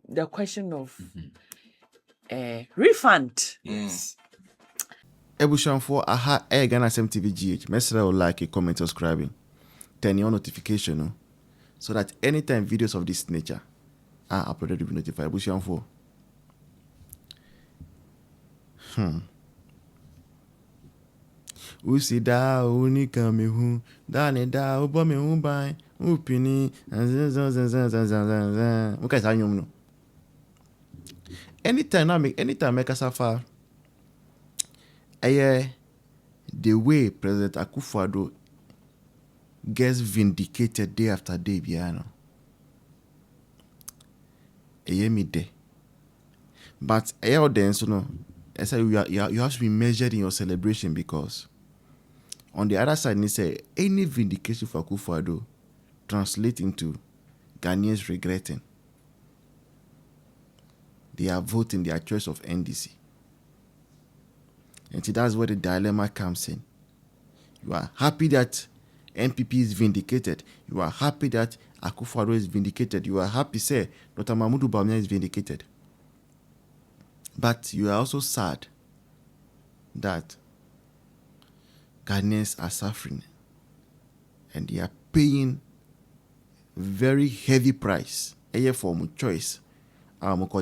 the question of refund. Yes. Ebusham for aha Ghana SMTV GH. Mesra will like a comment, subscribing, turn on notification, no? So that anytime videos of this nature are uploaded, you'll be notified. Ebusham for. Usi da unika mehu da ne da ubo mehu bai upini muka isa nyom no. Anytime make us suffer. The way President Akufo-Addo gets vindicated day after day, biano. Me day. But then, so no, I say you have to be measured in your celebration, because on the other side, they say any vindication for Akufo-Addo translate into Ghanaians regretting. They are voting their choice of NDC. And that's where the dilemma comes in. You are happy that NPP is vindicated. You are happy that Akufo-Addo is vindicated. You are happy, say, Dr. Mahmoud Bawumia is vindicated. But you are also sad that Ghanaians are suffering and they are paying very heavy price for my choice in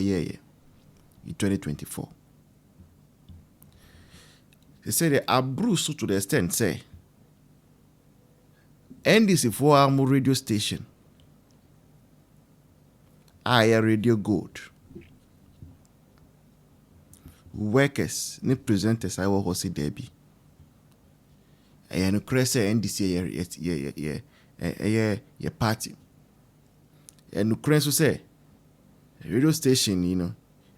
2024. They say they are bruised to the extent, say, NDC for our radio station, Radio Gold, workers, ni presenters, I will see Debbie. And say NDC your party. And Ukraine say radio station, you know,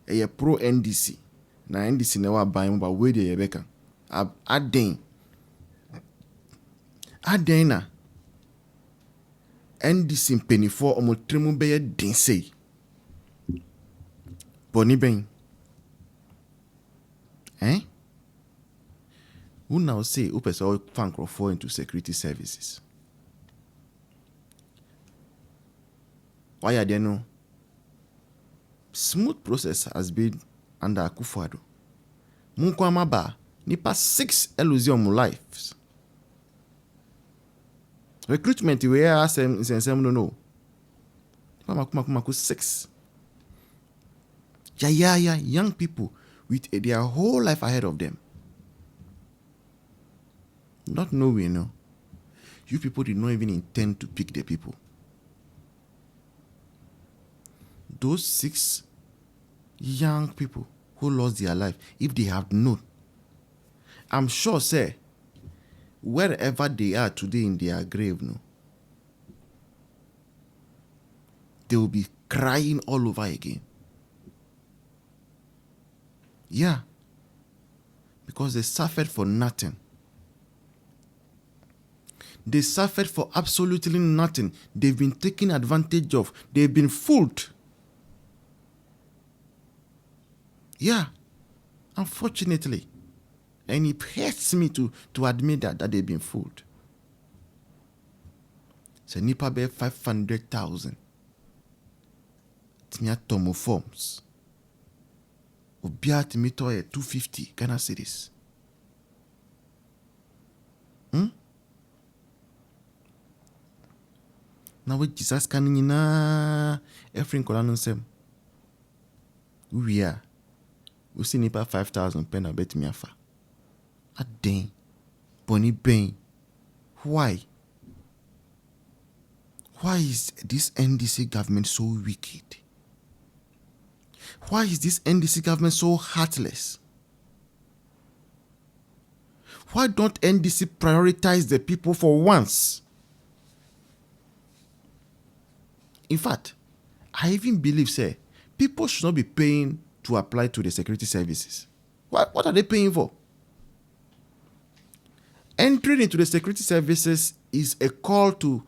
a pro NDC. Na NDC never buy but where they beka. Aden na NDC mpanyinfoɔ ɔmo trimu bɛyɛ den sei bɔne bɛn who now say who person fan nkurɔfoɔ into security services why are there no smooth process has been under Akufo-Addo munko amaba nipa 6 illusion lives. Recruitment we are no. Maku 6. Young people with their whole life ahead of them. Not knowing, no. You people did not even intend to pick the people. Those 6 young people who lost their life, if they have known, I'm sure, say, wherever they are today in their grave, no, they will be crying all over again. Yeah. Because they suffered for nothing. They suffered for absolutely nothing. They've been taken advantage of. They've been fooled. Yeah. Unfortunately. And it hurts me to admit that they've been fooled. So nipa be 500,000. Timia tomo forms. Obia timito 250 Ghana cedis. Now we Jesus can na every kolano sem. We are. We see nipa 5,000 pen a bet me afa. A day, Bonnie Bain. Why? Why is this NDC government so wicked? Why is this NDC government so heartless? Why don't NDC prioritize the people for once? In fact, I even believe, say, people should not be paying to apply to the security services. What are they paying for? Entering into the security services is a call to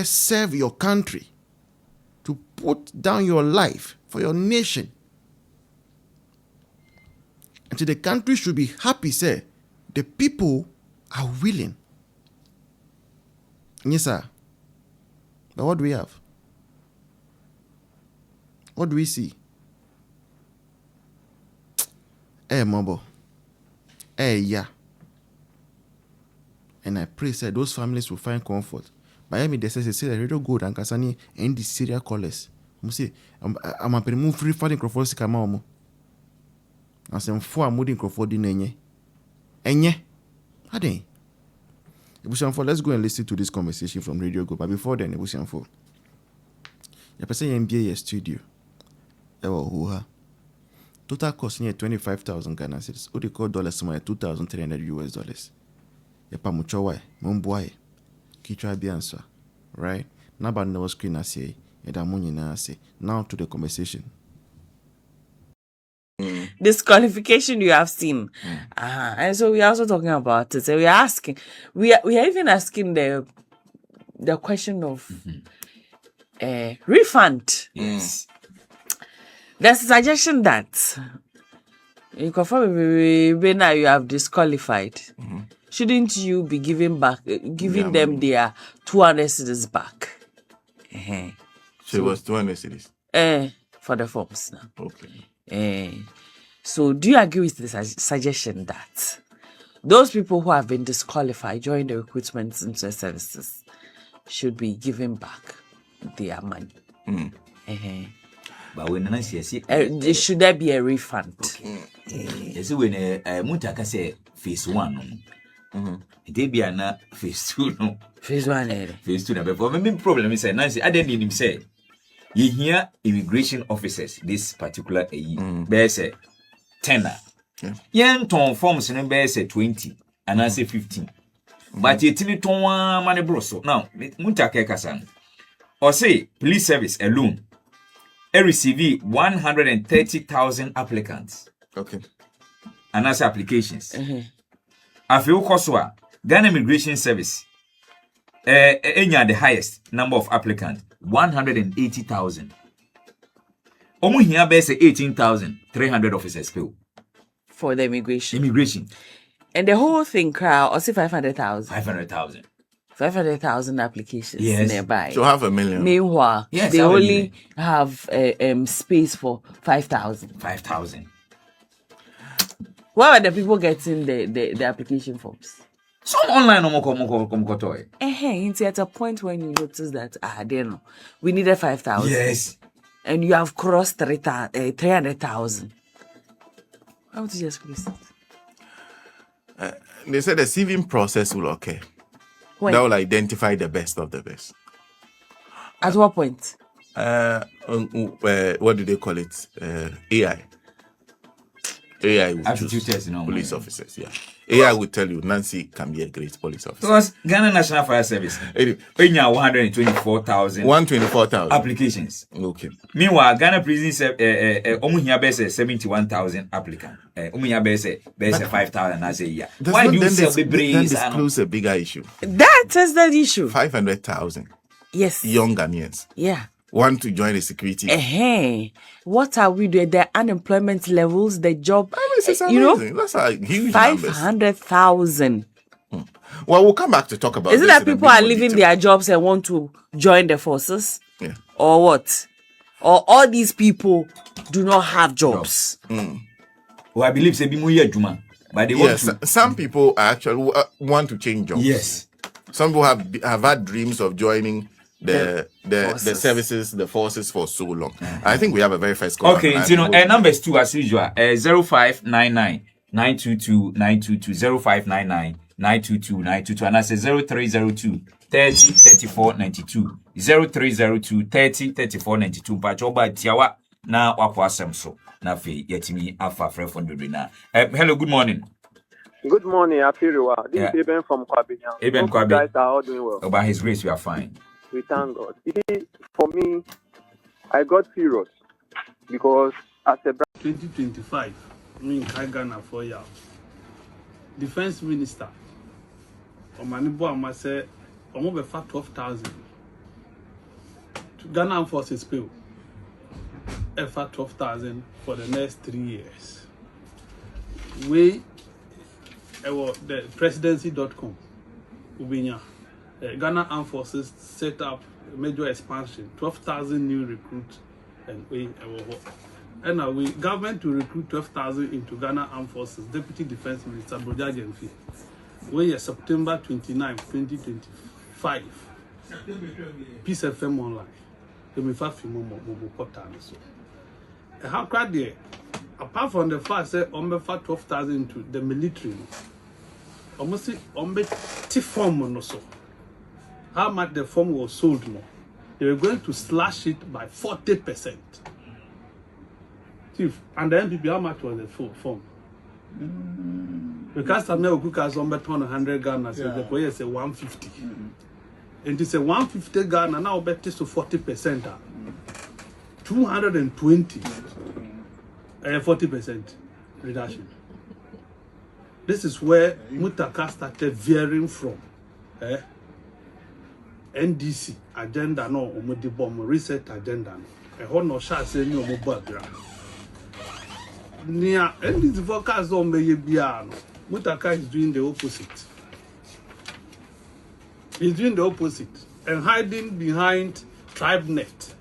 serve your country, to put down your life for your nation. And so the country should be happy, say, the people are willing. Yes, sir. But what do we have? What do we see? Mabo. Yeah. And I pray that those families will find comfort. But I mean, they say that radio good and Kasani and the serial callers. I say, I'm a move free funding Crawford Sikama. I say, 4 moving Crawford in Enye. Enye? Ade. Let's go and listen to this conversation from Radio Go. But before then, Ebushanfo. You say MBA studio. Total cost near 25,000 Ghana cedis. What they call dollars somewhere $2,300 US. Yepa muchowa, mumboy. Kichwa biansa. Right? Naba no screen I say. Now to the conversation. This qualification you have seen. And so we are also talking about it. So we are asking, we are even asking the question of refund. Yes. There's a suggestion that you confirm when now you have disqualified. Shouldn't you be giving them their 200 cedis back? So it was 200 cedis? For the forms now. Okay. So do you agree with the suggestion that those people who have been disqualified during the recruitment into services should be given back their money? But when I see, should there be a refund? yes, when Mutaka say phase 1, it be na phase 2, no. Phase 1, phase 2. But the main problem is Nancy, I didn't him say, you hear immigration officers this particular bear say 10. Young ton forms and bear say 20, and I say 15. But you tell me ton money broso. Now, Mutaka Kasan, or say police service alone. I receive 130,000 applicants. Okay. And that's applications. I feel Koswa, Ghana Immigration Service, the highest number of applicants, 180,000. Omu here base 18,300 officers pay for the immigration. And the whole thing crowd also 500,000. 500,000 applications nearby. So 500,000. Meanwhile, yes, they only have space for 5,000. 5,000. Where are the people getting the application forms? Some online no It's at a point when you notice that we needed 5,000. Yes. And you have crossed 300,000. How would you just place it? They said the sieving process will occur. When? That will identify the best of the best. At what point? What do they call it? AI. AI will choose police officers. Yeah. AI will tell you Nancy can be a great police officer. Because Ghana National Fire Service, 124,000 applications. Okay. Meanwhile, Ghana Prison Service, 71,000 applicants. 5,000 as a year. Why do you say then disclose a bigger issue? That is the issue. 500,000. Yes. Young Ghanaians. Yeah. Want to join the security. What are we doing? The unemployment levels, the job. That's a huge 500,000. Well, we'll come back to talk about. Is it that people are leaving their jobs and want to join the forces? Yeah. Or what? Or all these people do not have jobs? Well, I believe say Juma, but they want to. Some people actually want to change jobs. Yes. Some people have had dreams of joining the services, the forces for so long. I think we have a very first call. Okay, numbers 2 as usual. 0599 922 922 0599 922 922 and I say 0302 30 34 92 0302 30 34 92 Pachoba Tiawa na wakwasem so na fe yetimi afa frefon bebre na. Hello, good morning. Good morning, Afiriwa. This is Eben from Kwabinya. Eben Kwabi. You guys are all doing well. By His grace, we are fine. We thank God. For me, I got furious because as a 2025, in Ghana 4 years, Defense Minister, Omanibo Amase, Omobe 12,000 to Ghana Forces pay. 12,000 for the next 3 years. We, the presidency.com, Ubinya. Ghana Armed Forces set up a major expansion, 12,000 new recruits and we government to recruit 12,000 into Ghana Armed Forces. Deputy Defense Minister Broja Gemfi. We are September 29, 2025. Peace FM online. The Mifafi Momo Portal. How crowd there? Apart from the fact that Ombe for 12,000 into the military, almost Ombe T-form no so. How much the form was sold no? They were going to slash it by 40%. And the NPP, how much was the full form? Because some now cook as on beton 100 Ghana, so the player say 150. And it's a 150 Ghana now bet to 40%. 220. 40% reduction. This is where Mutaka started veering from. NDC agenda no omodi bomb reset agenda no no sha say ni omo background nia NDC focus on be bia no Mutaka is doing the opposite. He's doing the opposite and hiding behind TribeNet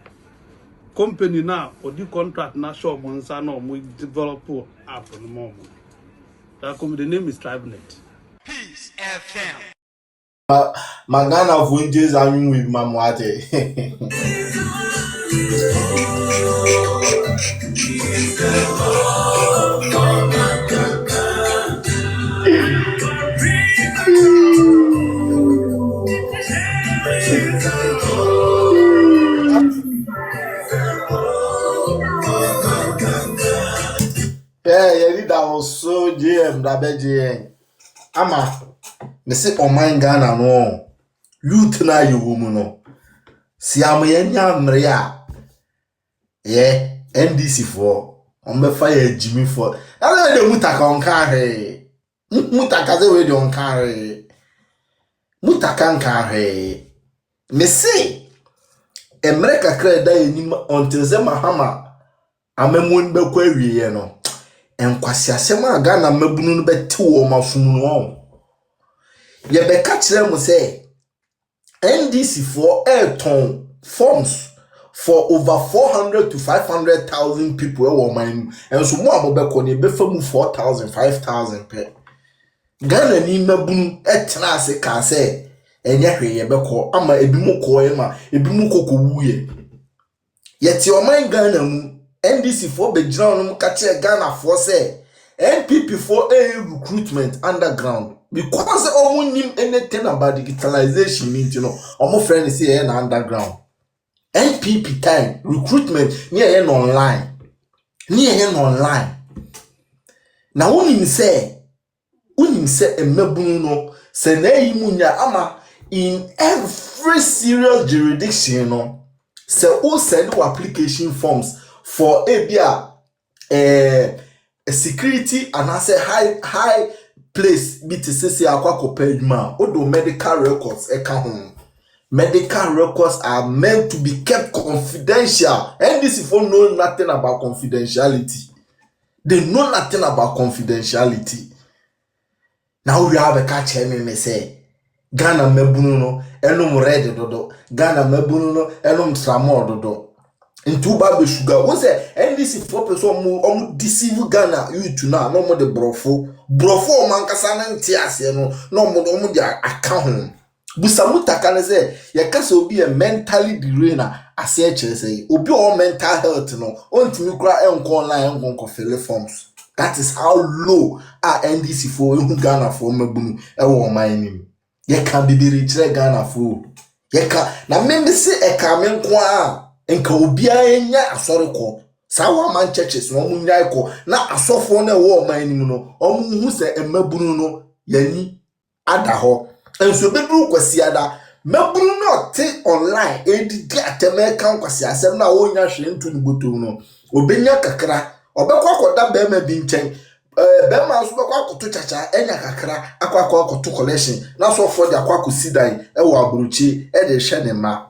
company now or the contract na shop monsa no we develop app no more. That company, the name is TribeNet. Peace FM. Magana vunjes anyu with mamwate. Yeah, that was so GM, that BGM. Ama. Me say oman Ghana no youth na you woman no si amanya mre a ye NDC for on be fire Jimmy for na dey mutaka on carry mutaka ze we dey on carry mutaka on carry me say emre kakra da enim until ze Mahama amemun be kwa wiye no enkwasi asema Ghana mabunu no beti wo mafunu no ye be catch them say NDC for airton forms for over 400 to 500,000 people were mine and so more about be be famu 4,000 5,000 pe Ghana ni mabunu etna se ka say enye hwe ye be ko ama ebimu ko e ma ebimu kokko wuye yeti o man Ghana mu NDC for be ground no catch Ghana for say NPP for a recruitment underground because omo nim anything about digitalization you know omo friend say na underground NPP time recruitment near online na wonim say emabunu no say na yimunya ama in every serious jurisdiction no say o send your application forms for abia a security and I say high place BTCC akwa payment odo medical records medical records are meant to be kept confidential and this if you know nothing about confidentiality they know nothing about confidentiality now we have a catch me say Ghana mebunu no enum red dodo Ghana mebunu no enum tramor dodo into Baby Sugar. What's that? NDC for person deceive Ghana you to now. No more the brofo mankasana ntiase no more the account. Busamuta can say ya kaso be a mentally derailed as say obi all mental health no onti mi kra online nko fill forms. That is how low our NDC for Ghana for mebunu e wo man nim. Ye can be rich Ghana for. Ye can na me say e ka me nko enka obia enya asoreko sawa man churches no munyai ko na asofo na wo man nim no omu se emabunu no yani ada ho enso bedru kwasi ada mabunu no te online edidi ateme kan kwasi asem na wo nya hwe ntu nuboto no obenya kakra obekwa akoda be ma bi nchen be ma so bekwa akoto chacha enya kakra akwa akoto collection na so for the akwa kosidan e wo abruchi e de hwe ne ma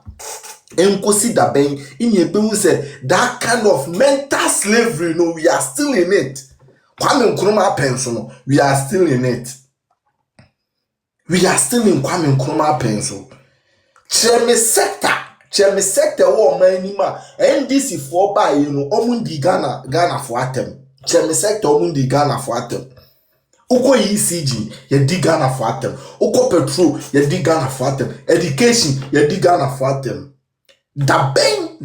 enkosi da ben in say that kind of mental slavery no we are still in it Kwame Nkrumah penso no we are still in it we are still in Kwame Nkrumah penso cheme sector Chemi sector wo manima NDC for buy you know omundi Ghana for atem. Chemi sector omundi Ghana for atem. Uko ECG ye di Ghana for atem. Uko petrol ye di Ghana for atem. Education ye di Ghana for atem. Da ben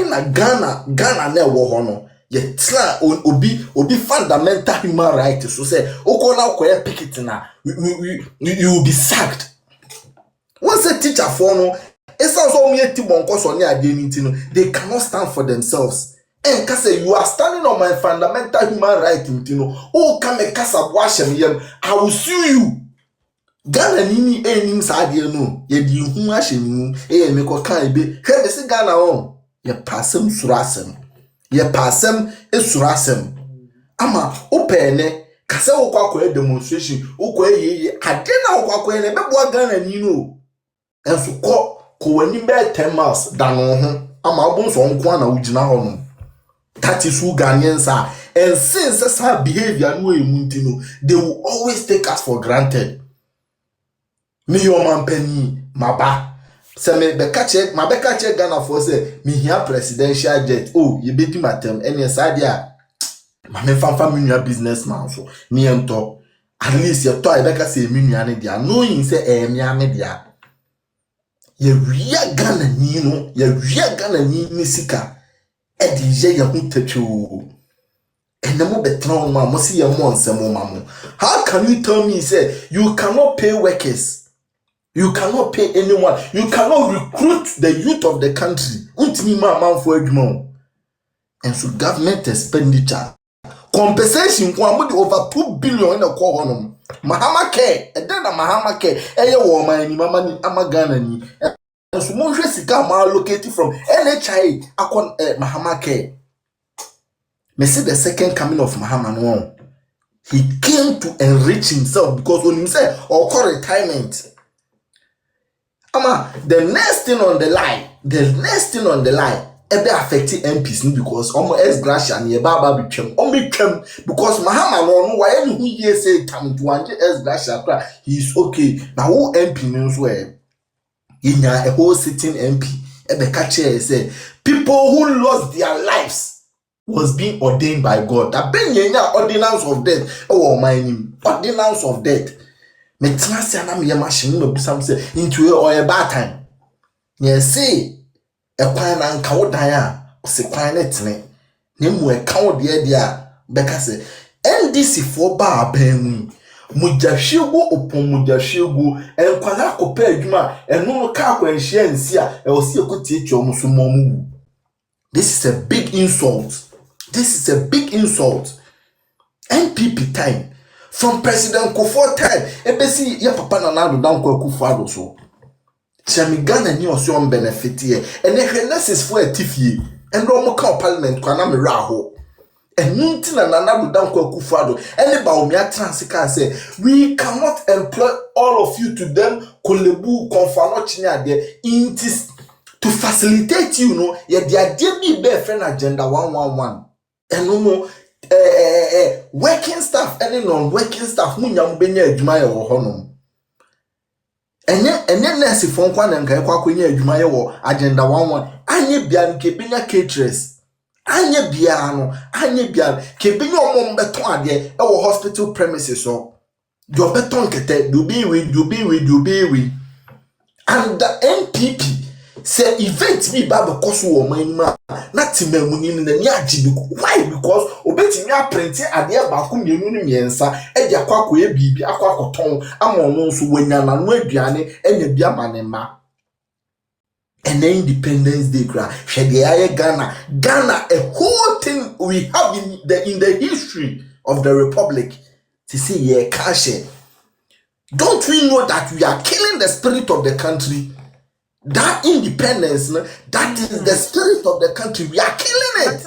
na Ghana ne wo ho no. Ye tla obi fundamental human right so say uko na uko pick it na you will be sacked. Once a teacher for no they cannot stand for themselves. And say you are standing on my fundamental human right, oh come a casa wash him, I will sue you. Ghana nini enim sadia no, ye di hu ahemu, me ko kan be, hwe se Ghana on, ye pasem surasem. Ye pasem esurasem. Ama opene kase wo kwa demonstration, wo kwa ye ade na wo kwa ne be bo Ghana ni no. Enso ko wani be 10 miles than ho ama obun so nko na ugina ho no. That is who Ghanaians are. And since that behavior no emuntino, they will always take us for granted. Me your man penny maba. Se me be catch Ghana for say me here presidential jet. Oh, you beti matem any sadia. Ma me fan me businessman so. Me ento at least you to I be ka say me nuane dia. No yin say me ame dia. Ye ria Ghana ni no, ye ria Ghana ni sika. Edije ye hu tetu. Enemo betran ma mo si ye mo nsemo ma mo. How can you tell me say you cannot pay workers? You cannot pay anyone. You cannot recruit the youth of the country. Untimi man for adwuma. And so government expenditure compensation kwa mo de over 2 billion in a call honum. Mahama care, and then Mahama care. Eye wo man ni mama ni amagana ni. So mo hwe sika ma allocated from NHI akon Mahama care. Me see the second coming of Mahama no. He came to enrich himself because when he said or call retirement. Ama the next thing on the line, ebe affecting MPs because omo ex gracia and ye baba betwem because Mahama no why who ye say tam to anje ex gracia he is okay. Now who MP knows where a whole sitting MP ebe catch say people who lost their lives was being ordained by God. That been yenya ordinance of death. Oh my name, ordinance of death. Me trust ya na me machine no busam say into or a bad time. Yes say e kwan na nka wo dan a se kwan na tene. Na mu e ka wo de dia beka say NDC for ba aban mu mujahwego opon mujahwego enkwan akopa adwuma eno no ka akwanhia nsi a e o se ekotie twa omuso momu. This is a big insult. NPP time. From President Kufuor time, ebesi ya papa na nado dan kwa Kufuor so. Chami Ghana ni oso on benefit here. Ene hwenesis for atifie. Endo mo ka parliament kwa na me raho. Enunti na nado dan kwa Kufuor. Ene ba omi atranse ka say we cannot employ all of you to them kolebu konfano chinya there intis to facilitate you know ye dia bi be friend agenda 111. Eno mo working staff and non-working staff munyam benya adwuma ye wo honom enye nurse fon kwa na nkai kwa kwenya adwuma ye wo agenda 11 anye bia nke benya caterers anye bia ke benya omom beton ade e wo hospital premises so do beton kete do be we and the NPP say event be baba koso wo manima na timamuni na ni agibi why because obeti mi aprenti ade ba ko mienu ni miensa e dia kwakọ e bibi akwakoton ama ono nso wanya na no aduane enya bia manema and Independence Day gra hwede aye Ghana a whole thing we have in the history of the republic to say ye kashe. Don't we know that we are killing the spirit of the country? That independence, that is the spirit of the country. We are killing it.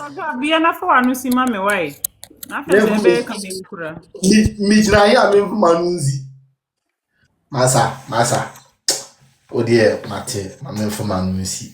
Masa. Oh dear, Mate, my man for Manusi.